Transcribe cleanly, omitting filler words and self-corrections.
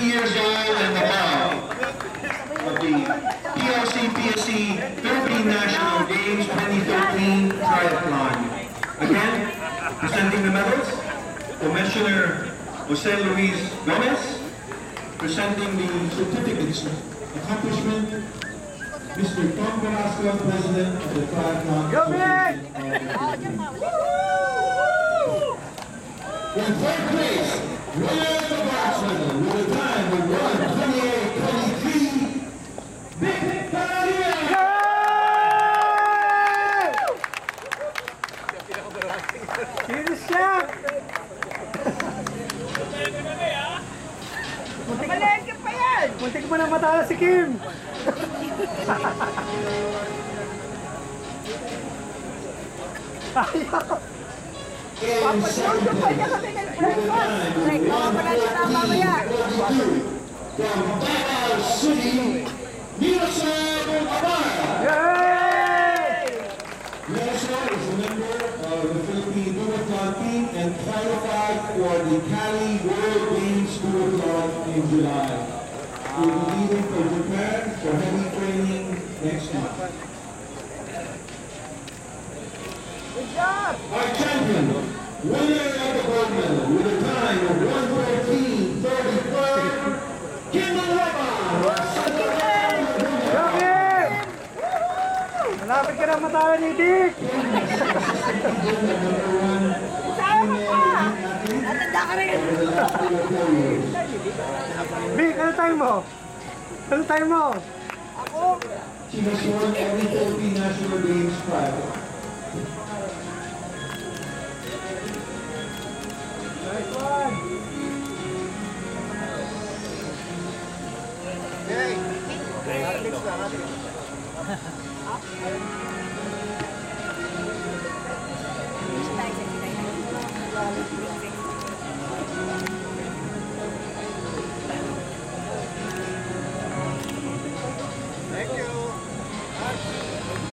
years old and above of the PRC-PSC Philippine National Games 2013 Triathlon. Again, presenting the medals, Commissioner Jose Luis Gomez, presenting the certificates of accomplishment, Mr. Tom Velasco, President of the Triathlon Association. In third place, winner of the bronze medal with a time of 1:28:23, Vic Padilla! Sino siya? Malengke pa yan! Muntik mo na matala si Kim! Papasyoso pa niya kami ng breakfast! Like, makapalan na mamaya! From Davao City, Nelson Amaya! Yay! Nelson is a member of the Philippine Duathlon team and qualified for the Cali World Games Duathlon in July. He will be leaving for Japan for heavy training next month. Good job! Our champion, winner of the gold medal with a time of 1:14:34, Kim Laba! Joker! Malapit ka na matala ni Dick! Sama pa! Natanda ka rin! Vic, ano time mo? Ano time mo? Ako! She has won every Philippine National Games triathlon. Nice one! Okay! Next time,